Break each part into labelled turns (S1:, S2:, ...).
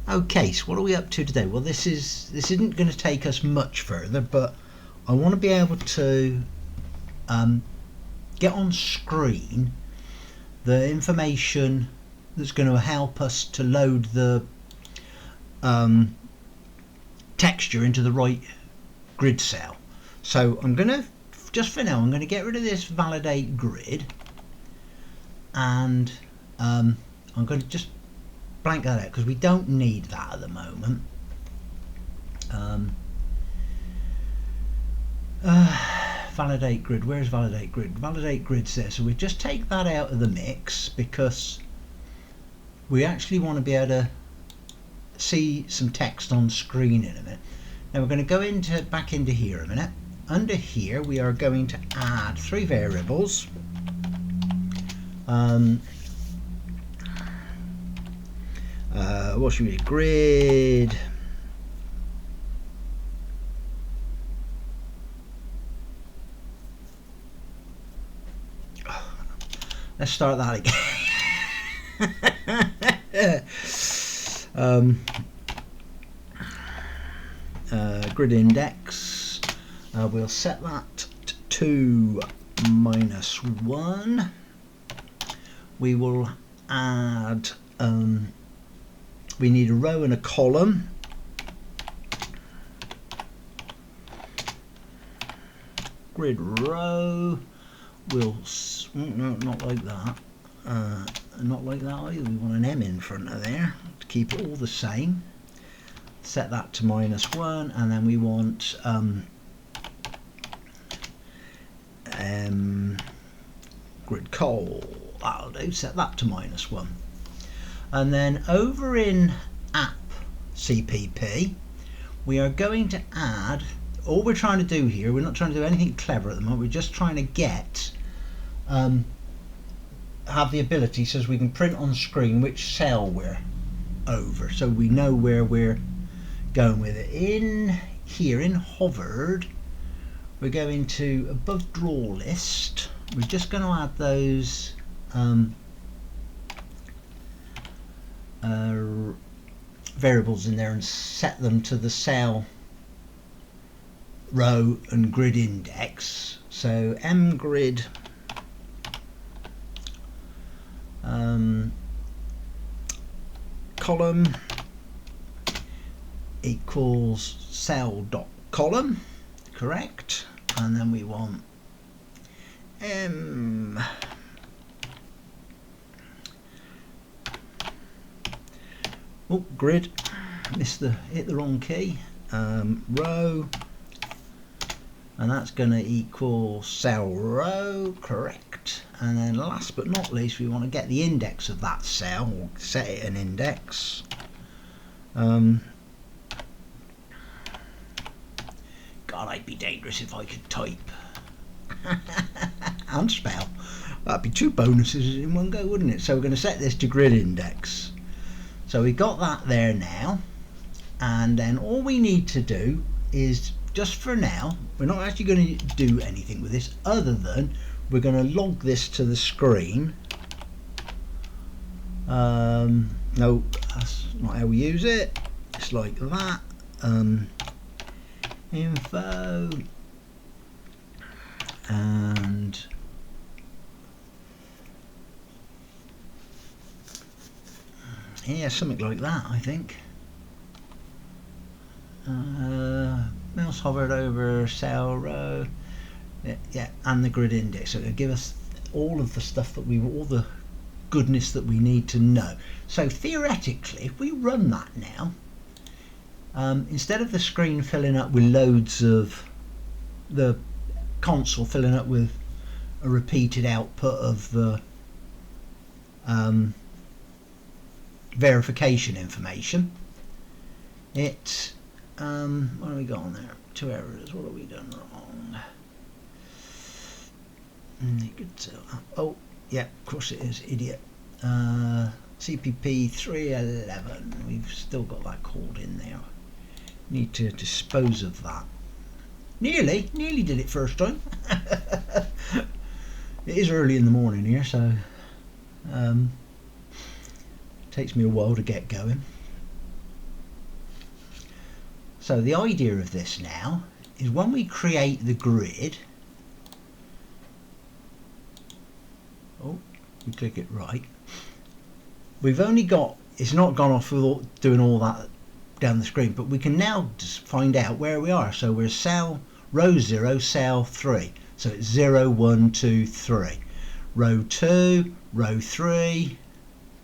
S1: Okay, so what are we up to today? Well, this isn't going to take us much further, but I want to be able to get on screen the information that's going to help us to load the texture into the right grid cell. So I'm going to, just for now, I'm going to get rid of this validate grid, and I'm going to just blank that out because we don't need that at the moment. Validate grid, where's validate grid? Validate grid's there, so we just take that out of the mix because we actually want to be able to see some text on screen in a minute. Now we're going to go back into here a minute. Under here we are going to add 3 variables. What should we do? Grid. Let's start that again. Grid index. We'll set that to -1. We will add. We need a row and a column. Grid row. We'll no, not like that. Not like that either. We want an M in front of there to keep it all the same. Set that to -1, and then we want grid col. That'll do. Set that to -1. And then over in app CPP, we are going to add, all we're trying to do here, we're not trying to do anything clever at the moment, we're just trying to get, have the ability so we can print on screen which cell we're over, so we know where we're going with it. In here, in hovered, we're going to above draw list, we're just going to add those variables in there and set them to the cell, row and grid index. So mgrid column equals cell dot column, correct, and then we want m grid, hit the wrong key, row, and that's going to equal cell row, correct. And then last but not least, we want to get the index of that cell, or set it an index. God, I'd be dangerous if I could type and spell. That'd be 2 bonuses in one go, wouldn't it? So we're going to set this to grid index. So we got that there now, and then all we need to do is, just for now, we're not actually going to do anything with this other than we're going to log this to the screen. No, that's not how we use it. It's like that. Info and yeah, something like that, I think. Mouse hovered over cell row, yeah, and the grid index. So it'll give us all of the stuff that all the goodness that we need to know. So theoretically, if we run that now, instead of the screen filling up with loads of the console filling up with a repeated output of the verification information, it what have we got on there? 2 errors. What have we done wrong? Oh yeah, of course it is, idiot. CPP 311, we've still got that called in there. Need to dispose of that. Nearly did it first time. It is early in the morning here, so takes me a while to get going. So the idea of this now is when we create the grid, oh, we click it right, we've only got, it's not gone off with doing all that down the screen, but we can now just find out where we are. So we're cell row 0, cell 3, so it's 0, 1, 2, 3, row 2, row 3,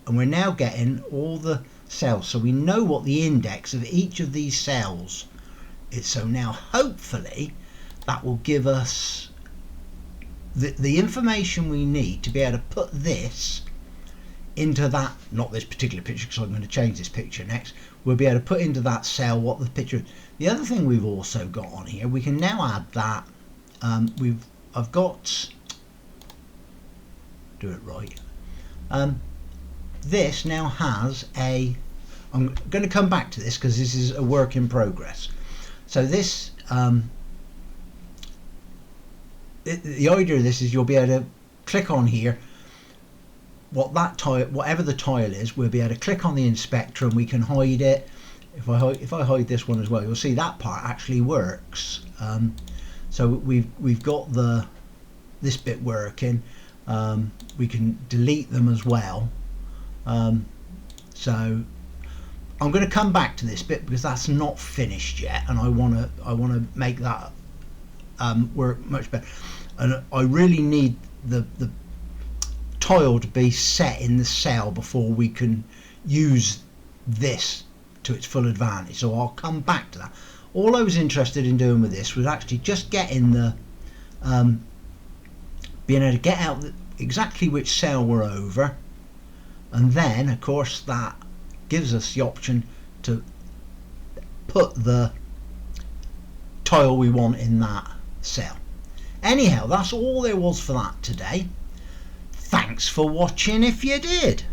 S1: and we're now getting all the cells, so we know what the index of each of these cells is. So now hopefully that will give us the information we need to be able to put this into that, not this particular picture because I'm going to change this picture next, we'll be able to put into that cell what the picture is. The other thing we've also got on here, we can now add that I've got, do it right, this now has a, I'm going to come back to this because this is a work in progress. So this the idea of this is you'll be able to click on here, what that tile, whatever the tile is, we'll be able to click on the inspector and we can hide it. If I hide this one as well, you'll see that part actually works. So we've got this bit working. We can delete them as well. So I'm going to come back to this bit because that's not finished yet, and I want to make that work much better. And I really need the tile to be set in the cell before we can use this to its full advantage, so I'll come back to that. All I was interested in doing with this was actually just getting the being able to get out exactly which cell we're over, and then of course that gives us the option to put the tile we want in that cell. Anyhow, that's all there was for that today. Thanks for watching if you did.